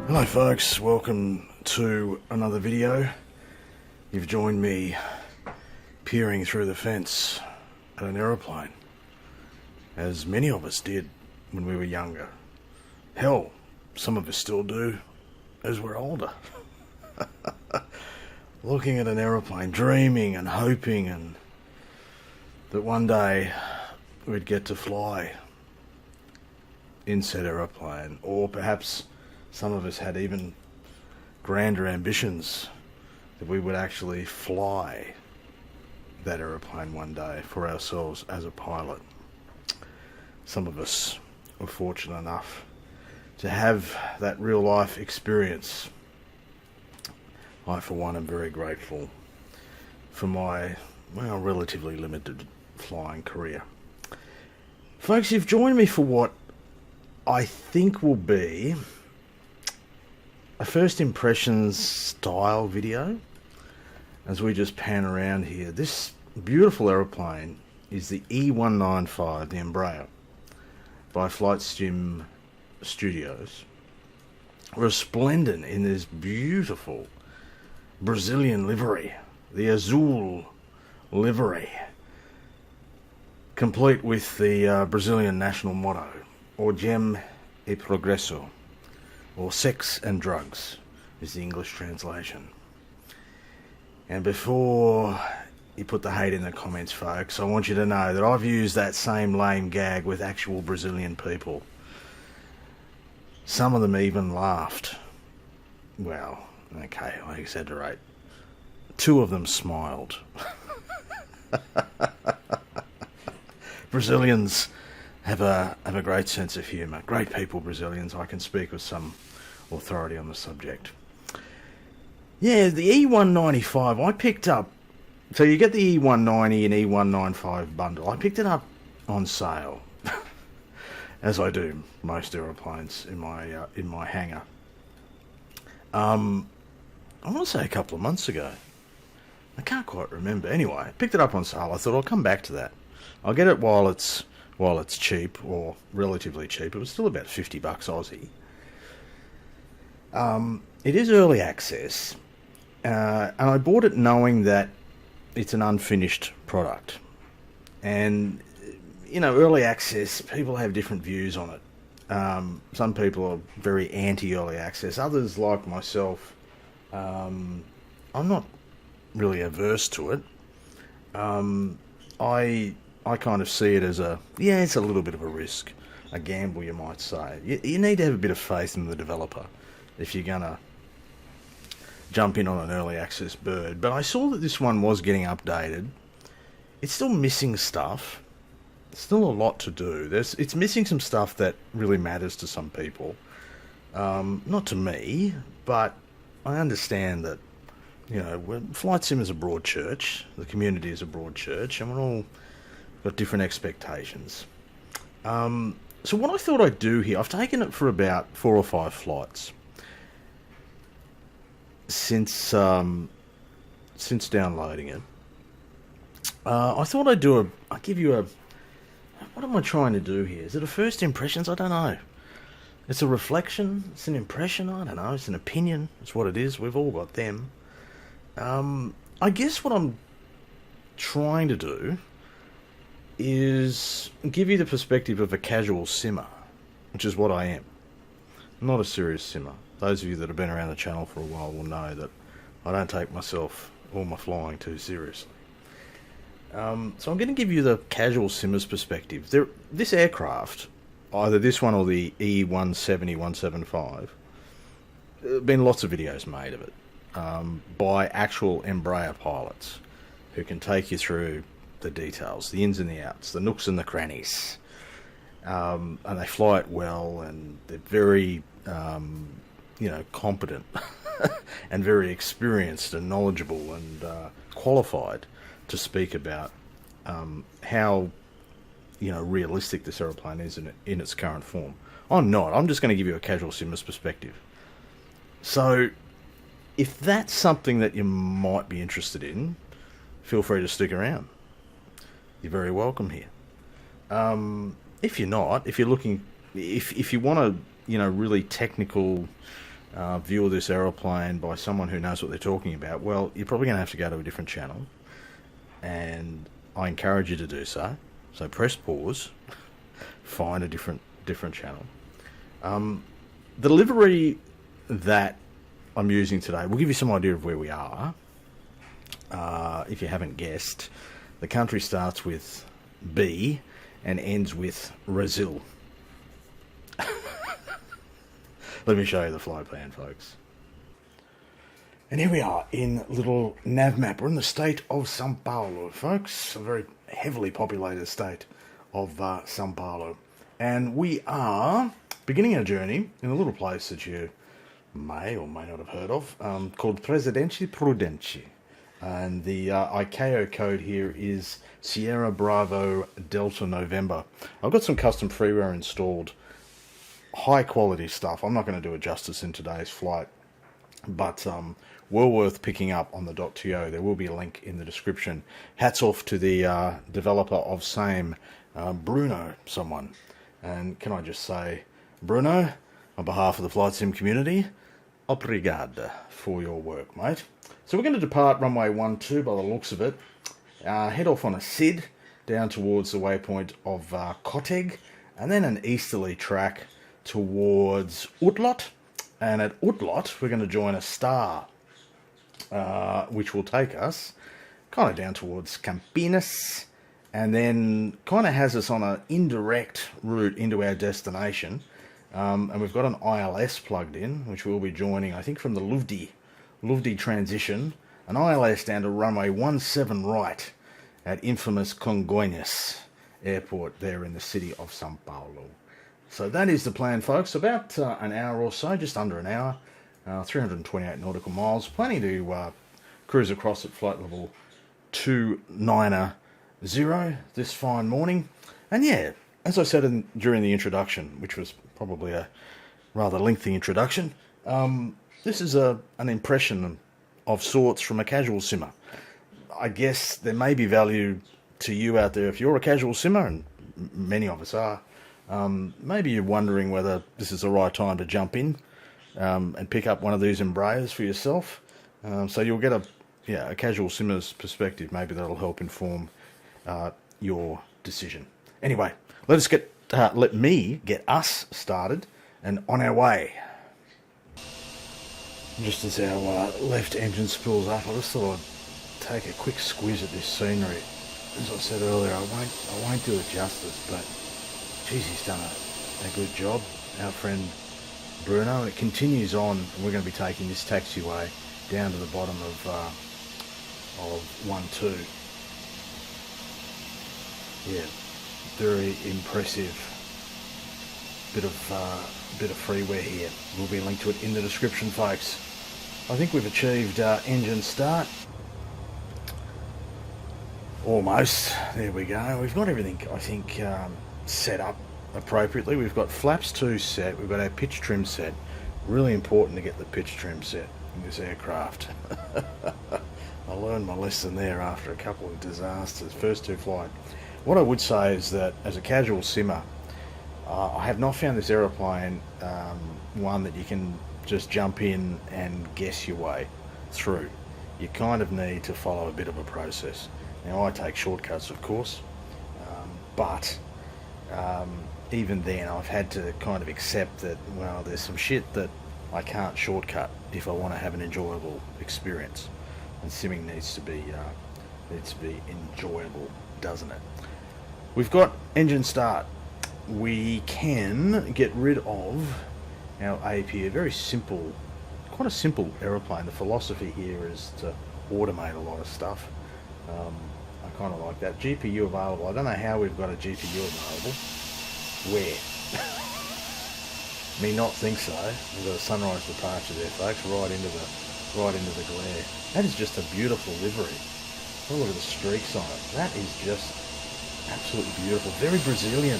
Hello folks, welcome to another video. You've joined me peering through the fence at an aeroplane, as many of us did when we were younger. Hell, some of us still do as we're older. Looking at an aeroplane, dreaming and hoping and that one day we'd get to fly in said aeroplane, or perhaps some of us had even grander ambitions that we would actually fly that aeroplane one day for ourselves as a pilot. Some of us were fortunate enough to have that real life experience. I, for one, am very grateful for my, relatively limited flying career. Folks, you've joined me for what I think will be a first impressions style video as we just pan around here. This beautiful aeroplane is the E195, the Embraer, by Flight Sim Studios, resplendent in this beautiful Brazilian livery, the Azul livery, complete with the Brazilian national motto, Orgem e Progresso, or Sex and Drugs is the English translation. And before you put the hate in the comments, folks, I want you to know that I've used that same lame gag with actual Brazilian people. Some of them even laughed. Well, okay, I exaggerate. 2 of them smiled. Brazilians have a great sense of humour. Great people, Brazilians. I can speak with some authority on the subject. Yeah, the E195 I picked up. So you get the E190 and E195 bundle. I picked it up on sale, as I do most aeroplanes in my hangar. I want to say a couple of months ago. I can't quite remember. Anyway, I picked it up on sale. I thought I'll come back to that. I'll get it while it's cheap, or relatively cheap. It was still about $50 Aussie. It is early access, and I bought it knowing that it's an unfinished product. And, early access, people have different views on it. Some people are very anti-early access. Others, like myself, I'm not really averse to it. I kind of see it as it's a little bit of a risk, a gamble, you might say. You need to have a bit of faith in the developer if you're going to jump in on an early access bird. But I saw that this one was getting updated. It's still missing stuff. There's still a lot to do. It's missing some stuff that really matters to some people. Not to me, but I understand that, Flight Sim is a broad church. The community is a broad church, and we're all got different expectations. So what I thought I'd do here, I've taken it for about 4 or 5 flights since downloading it. I thought I'd give you what am I trying to do here? Is it a first impressions? I don't know. It's a reflection. It's an impression. I don't know. It's an opinion. It's what it is. We've all got them. I guess what I'm trying to do is give you the perspective of a casual simmer, which is what I am. I'm not a serious simmer. Those of you that have been around the channel for a while will know that I don't take myself or my flying too seriously. So I'm going to give you the casual simmer's perspective. This aircraft, either this one or the E170, 175, there have been lots of videos made of it by actual Embraer pilots who can take you through the details, the ins and the outs, the nooks and the crannies. And they fly it well, and they're very, competent and very experienced and knowledgeable and qualified to speak about how, realistic this aeroplane is in its current form. I'm not. I'm just going to give you a casual simmer's perspective. So, if that's something that you might be interested in, feel free to stick around. You're very welcome here. If you're not, if you're looking, if you want a really technical view of this aeroplane by someone who knows what they're talking about, well, you're probably going to have to go to a different channel, and I encourage you to do so. So press pause, find a different channel. The livery that I'm using today will give you some idea of where we are. If you haven't guessed, the country starts with B and ends with Brazil. Let me show you the flight plan, folks. And here we are in little nav map. We're in the state of Sao Paulo, folks. A very heavily populated state of Sao Paulo. And we are beginning our journey in a little place that you may or may not have heard of, called Presidente Prudente. And the ICAO code here is Sierra Bravo Delta November. I've got some custom freeware installed. High quality stuff. I'm not going to do it justice in today's flight, but well worth picking up on the .to. There will be a link in the description. Hats off to the developer of same, Bruno, someone. And can I just say, Bruno, on behalf of the flight sim community, obrigado for your work, mate. So we're going to depart runway 12 by the looks of it. Head off on a SID down towards the waypoint of Koteg, and then an easterly track towards Utlot. And at Utlot, we're going to join a star, which will take us kind of down towards Campinas, and then kind of has us on an indirect route into our destination. And we've got an ILS plugged in, which we'll be joining, I think, from the Luvdi transition, an ILS down to runway 17 right at infamous Congonhas Airport there in the city of Sao Paulo. So that is the plan, folks. About an hour or so, just under an hour, 328 nautical miles. Planning to cruise across at flight level 290 this fine morning. And yeah, as I said during the introduction, which was probably a rather lengthy introduction, this is an impression of sorts from a casual simmer. I guess there may be value to you out there if you're a casual simmer, and many of us are. Maybe you're wondering whether this is the right time to jump in and pick up one of these Embraers for yourself. So you'll get a casual simmer's perspective. Maybe that'll help inform your decision. Anyway, let me get us started and on our way. Just as our left engine spools up, I just thought I'd take a quick squeeze at this scenery. As I said earlier, I won't do it justice, but geez, he's done a good job, our friend Bruno. And it continues on, and we're going to be taking this taxiway down to the bottom of 12. Yeah, very impressive bit of freeware here. We'll be linked to it in the description, folks. I think we've achieved engine start. Almost. There we go. We've got everything, I think, set up appropriately. We've got flaps 2 set. We've got our pitch trim set. Really important to get the pitch trim set in this aircraft. I learned my lesson there after a couple of disasters. First 2 flight. What I would say is that as a casual simmer, I have not found this aeroplane one that you can just jump in and guess your way through. You kind of need to follow a bit of a process. Now, I take shortcuts, of course, but even then I've had to kind of accept that, well, there's some shit that I can't shortcut if I want to have an enjoyable experience. And simming needs to be enjoyable, doesn't it? We've got engine start. We can get rid of our AP, a very simple, quite a simple aeroplane. The philosophy here is to automate a lot of stuff. I kind of like that. GPU available. I don't know how we've got a GPU available. Where? Me not think so. We've got a sunrise departure there, folks, right into the glare. That is just a beautiful livery. Oh, look at the streaks on it. That is just absolutely beautiful. Very Brazilian,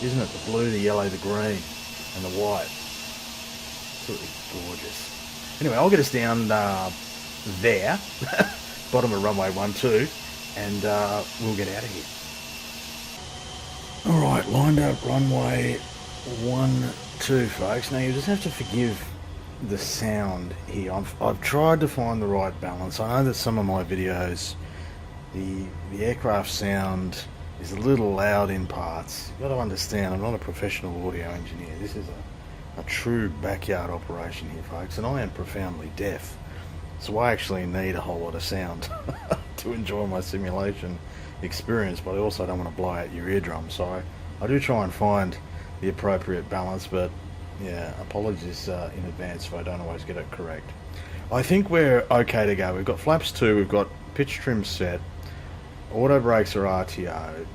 isn't it? The blue, the yellow, the green, and the white. Absolutely gorgeous. Anyway, I'll get us down there, bottom of runway 12, and we'll get out of here. Alright, lined up runway 12, folks. Now you just have to forgive the sound here. I've tried to find the right balance. I know that some of my videos, the aircraft sound is a little loud in parts. You've got to understand, I'm not a professional audio engineer. This is a true backyard operation here, folks, and I am profoundly deaf. So I actually need a whole lot of sound to enjoy my simulation experience, but I also don't want to blow out your eardrum. So I do try and find the appropriate balance, but yeah, apologies in advance if I don't always get it correct. I think we're okay to go. We've got flaps 2, we've got pitch trim set, auto brakes are RTO,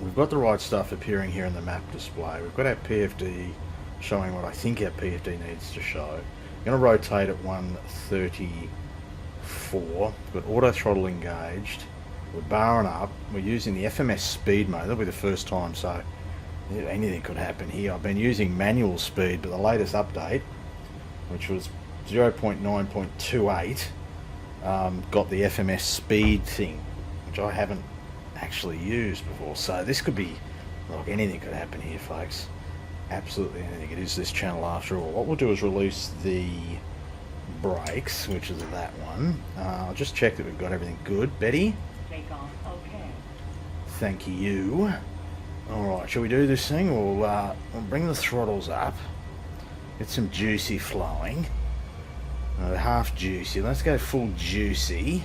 we've got the right stuff appearing here in the map display, we've got our PFD showing what I think our PFD needs to show. I'm going to rotate at 134, we've got auto throttle engaged, we're barring up, we're using the FMS speed mode. That'll be the first time, so anything could happen here. I've been using manual speed, but the latest update, which was 0.9.28, got the FMS speed thing, which I haven't actually used before. So this could be, like, anything could happen here, folks. Absolutely anything. It is this channel after all. What we'll do is release the brakes, which is that one. I'll just check that we've got everything good. Betty? Take off, okay. Thank you. Alright, shall we do this thing? We'll bring the throttles up. Get some juicy flowing. Half juicy. Let's go full juicy.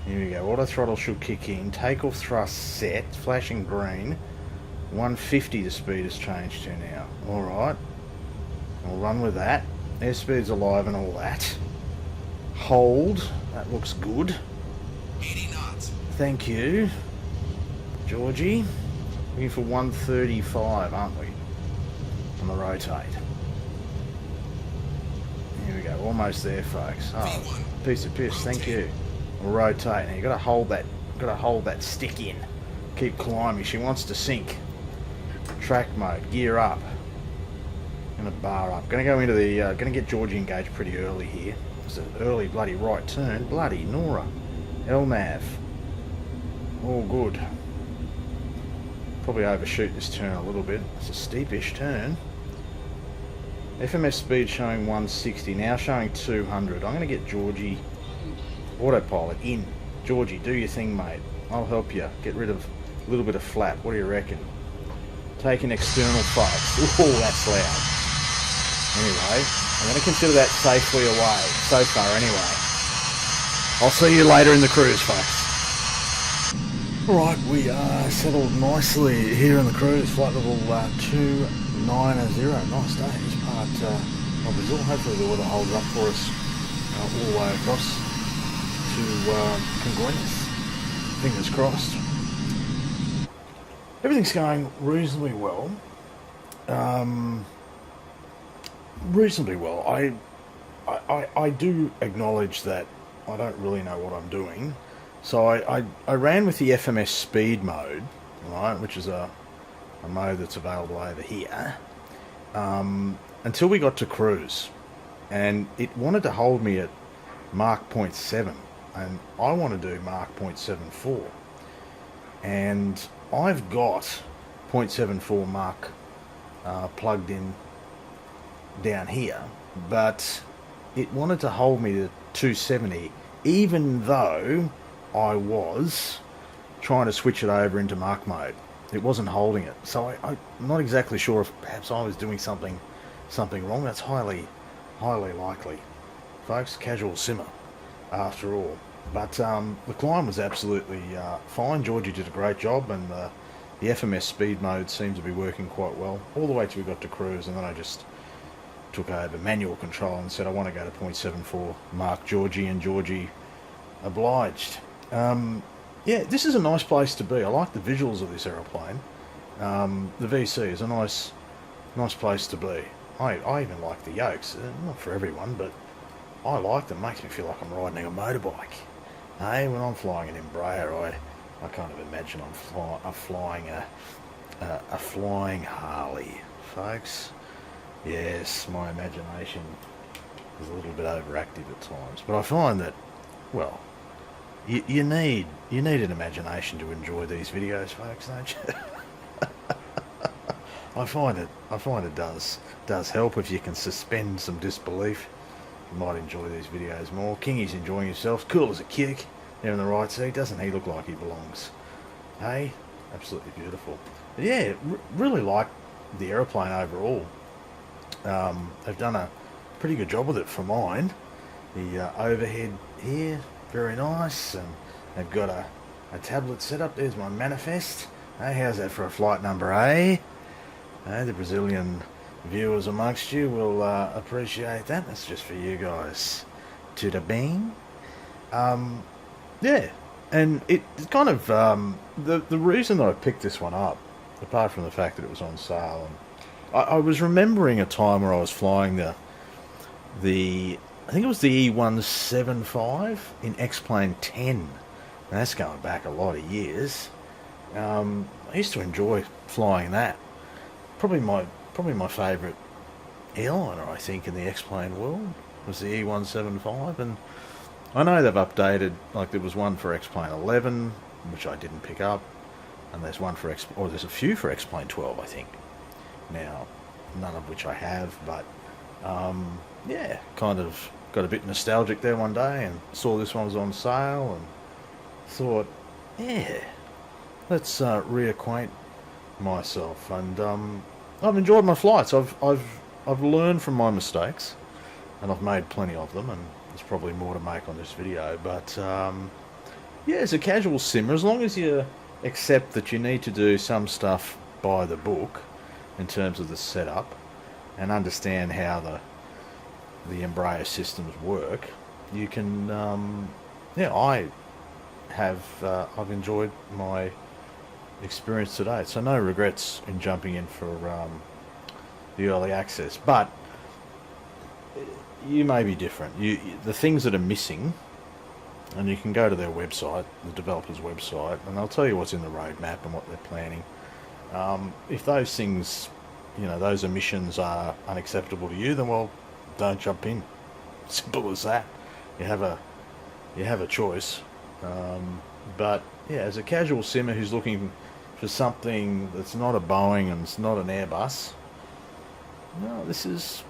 Here we go. Auto throttle should kick in. Takeoff thrust set. Flashing green. 150 the speed has changed to now. Alright. We'll run with that. Airspeed's alive and all that. Hold. That looks good. 80 knots. Thank you, Georgie. Looking for 135, aren't we? On the rotate. Here we go, almost there, folks. Oh, piece of piss. Thank you. We'll rotate. Now you got to hold that. Got to hold that stick in. Keep climbing. She wants to sink. Track mode. Gear up. Gonna bar up. Gonna go into the. Gonna get Georgie engaged pretty early here. It's an early bloody right turn. Bloody Nora. LNAV. All good. Probably overshoot this turn a little bit. It's a steepish turn. FMS speed showing 160, now showing 200. I'm going to get Georgie autopilot in. Georgie, do your thing, mate. I'll help you. Get rid of a little bit of flap. What do you reckon? Take an external folks. Oh, that's loud. Anyway, I'm going to consider that safely away. So far, anyway. I'll see you later in the cruise, folks. Alright, we are settled nicely here in the cruise, flight level 290. Nice day in this part of Brazil. Hopefully the weather holds up for us all the way across to Congonhas. Fingers crossed. Everything's going reasonably well. I do acknowledge that I don't really know what I'm doing. So I ran with the FMS speed mode, right, which is a mode that's available over here, until we got to cruise, and it wanted to hold me at Mach 0.7, and I want to do Mach 0.74, and I've got 0.74 Mach plugged in down here, but it wanted to hold me to 270, even though I was trying to switch it over into Mach mode. It wasn't holding it, so I'm not exactly sure if perhaps I was doing something wrong. That's highly likely, folks. Casual simmer, after all. But the climb was absolutely fine. Georgie did a great job, and the FMS speed mode seemed to be working quite well all the way till we got to cruise, and then I just took over manual control and said I want to go to 0.74 Mach Georgie, and Georgie obliged. Yeah, this is a nice place to be. I like the visuals of this aeroplane. The VC is a nice place to be. I even like the yokes. Not for everyone, but I like them. Makes me feel like I'm riding a motorbike. Hey, when I'm flying an Embraer, I kind of imagine I'm flying a flying Harley, folks. Yes, my imagination is a little bit overactive at times, but I find that, well, you need an imagination to enjoy these videos, folks, don't you? I find it does help if you can suspend some disbelief. You might enjoy these videos more. Kingy's enjoying himself, cool as a kick, there in the right seat. Doesn't he look like he belongs? Hey, absolutely beautiful. But yeah, really like the aeroplane overall. They've done a pretty good job with it for mine. The overhead here, very nice, and they've got a tablet set up. There's my manifest. Hey, how's that for a flight number, eh? Hey, the Brazilian viewers amongst you will appreciate that. That's just for you guys. To the bang. Yeah, and it's kind of the reason that I picked this one up, apart from the fact that it was on sale, and I was remembering a time where I was flying the I think it was the E195 in X-Plane 10. And that's going back a lot of years. I used to enjoy flying that. Probably my favourite airliner, I think, in the X-Plane world was the E175, and I know they've updated. Like there was one for X-Plane 11, which I didn't pick up, and there's a few for X-Plane 12, I think. Now, none of which I have, but yeah, kind of got a bit nostalgic there one day and saw this one was on sale and thought, yeah, let's reacquaint myself. And I've enjoyed my flights. I've learned from my mistakes, and I've made plenty of them, and there's probably more to make on this video. But yeah, as a casual simmer, as long as you accept that you need to do some stuff by the book in terms of the setup and understand how the Embraer systems work, you can yeah, I've enjoyed my experience today, so no regrets in jumping in for the early access. But you may be different. The things that are missing, and you can go to their website, the developer's website, and they'll tell you what's in the roadmap and what they're planning. If those things, those omissions are unacceptable to you, then well, don't jump in. Simple as that. You have a choice. But yeah, as a casual simmer who's looking for something that's not a Boeing and it's not an Airbus, no, this is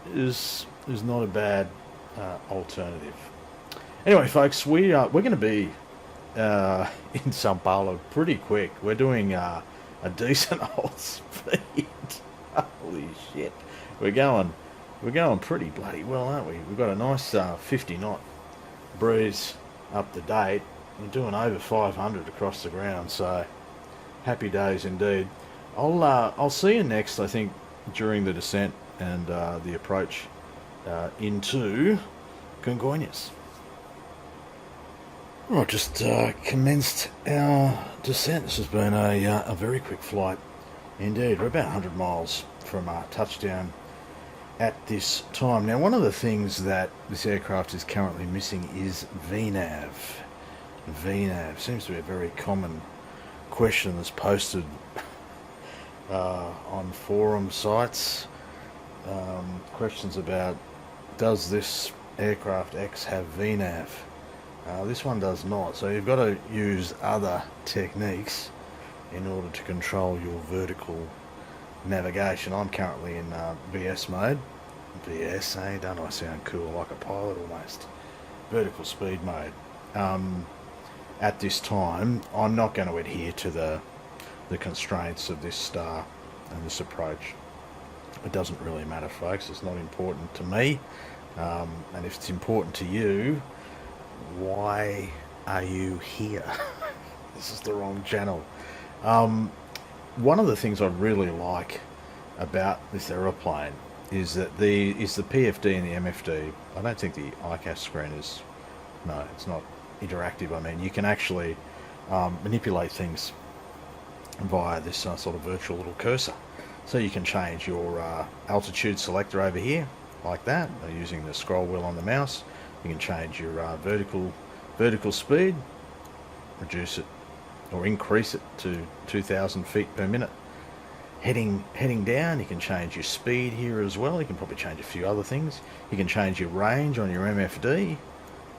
not a bad alternative. Anyway, folks, we're going to be in Sao Paulo pretty quick. We're doing a decent old speed. Holy shit, we're going pretty bloody well, aren't we? We've got a nice 50 knot breeze up to date. We're doing over 500 across the ground, so happy days indeed. I'll see you next, I think, during the descent and the approach into Congonhas. Right, just commenced our descent. This has been a very quick flight indeed. We're about 100 miles from touchdown at this time. Now, one of the things that this aircraft is currently missing is VNAV. VNAV seems to be a very common question that's posted on forum sites. Questions about, does this aircraft X have VNAV? This one does not, so you've got to use other techniques in order to control your vertical navigation. I'm currently in VS mode. VS, eh? Don't I sound cool, like a pilot almost? Vertical speed mode. At this time, I'm not going to adhere to the constraints of this star and this approach. It doesn't really matter, folks. It's not important to me. And if it's important to you, why are you here? This is the wrong channel. One of the things I really like about this aeroplane is that the PFD and the MFD. I don't think the ICAS screen is. No, it's not interactive. I mean, you can actually manipulate things via this sort of virtual little cursor. So you can change your altitude selector over here, like that, using the scroll wheel on the mouse. You can change your vertical speed, reduce it or increase it to 2,000 feet per minute. Heading down, you can change your speed here as well. You can probably change a few other things. You can change your range on your MFD.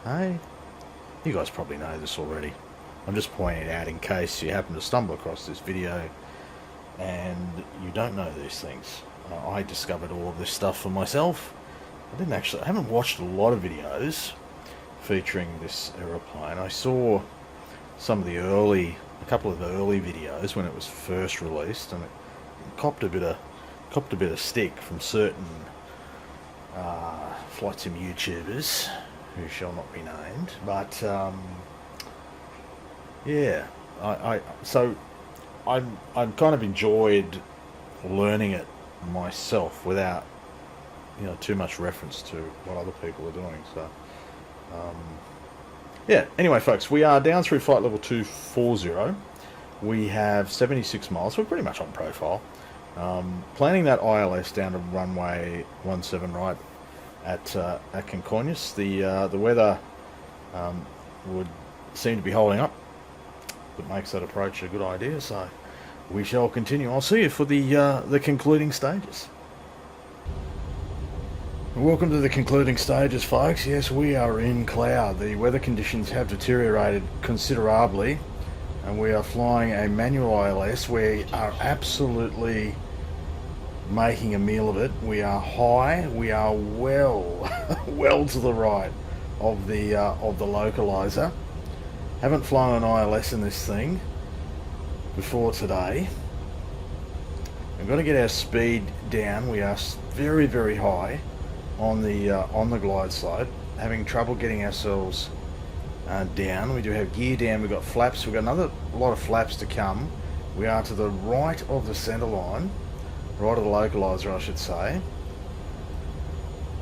Hey, you guys probably know this already. I'm just pointing it out in case you happen to stumble across this video and you don't know these things. I discovered all of this stuff for myself. I haven't watched a lot of videos featuring this aeroplane. I saw a couple of the early videos when it was first released, and it copped a bit of stick from certain flight sim YouTubers who shall not be named. But yeah, I've kind of enjoyed learning it myself without too much reference to what other people are doing. So yeah, anyway folks, we are down through flight level 240. We have 76 miles. We're pretty much on profile. Planning that ILS down to runway 17 right at Congonhas. The weather would seem to be holding up. That makes that approach a good idea, so we shall continue. I'll see you for the concluding stages. Welcome to the concluding stages, folks. Yes, we are in cloud. The weather conditions have deteriorated considerably, and we are flying a manual ILS. We are absolutely making a meal of it. We are high. We are well to the right of the localizer. Haven't flown an ILS in this thing before today. We're going to get our speed down. We are very, very high on the glide slide. Having trouble getting ourselves down. We do have gear down. We've got flaps. We've got another lot of flaps to come. We are to the right of the centre line, right of the localizer, I should say.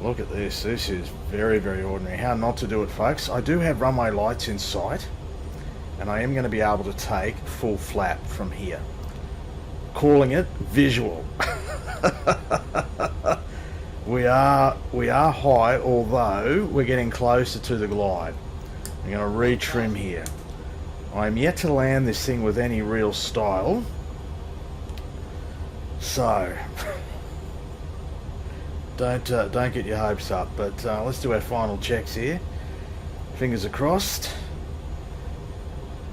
Look at this. This is very, very ordinary. How not to do it, folks. I do have runway lights in sight, and I am going to be able to take full flap from here. Calling it visual. We are high, although we're getting closer to the glide. I'm going to retrim here. I'm yet to land this thing with any real style. So don't get your hopes up. But let's do our final checks here. Fingers are crossed.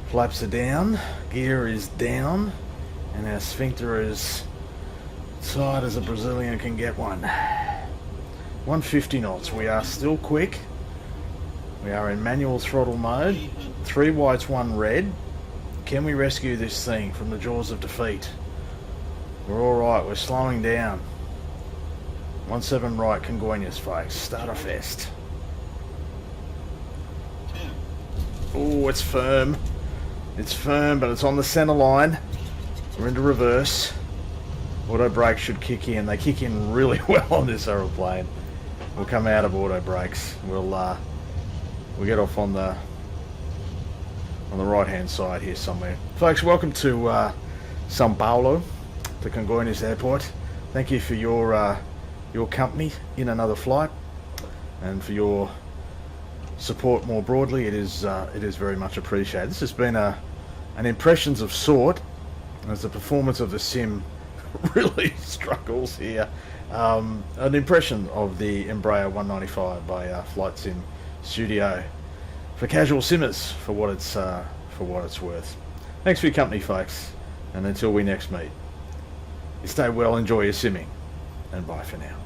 Flaps are down. Gear is down. And our sphincter is tight as a Brazilian can get one. 150 knots. We are still quick. We are in manual throttle mode. 3 whites, 1 red. Can we rescue this thing from the jaws of defeat? We're alright. We're slowing down. 17 right, Congonhas, folks. Starter fest. Oh, it's firm. It's firm, but it's on the centre line. We're into reverse. Auto brakes should kick in. They kick in really well on this aeroplane. We'll come out of auto brakes. We'll get off on the right hand side here somewhere. Folks, welcome to Sao Paulo, the Congonhas Airport. Thank you for your company in another flight, and for your support more broadly. It is very much appreciated. This has been an impressions of sort, as the performance of the sim really struggles here. An impression of the Embraer 195 by Flight Sim Studio for casual simmers, for what it's worth. Thanks for your company, folks, and until we next meet, you stay well, enjoy your simming, and bye for now.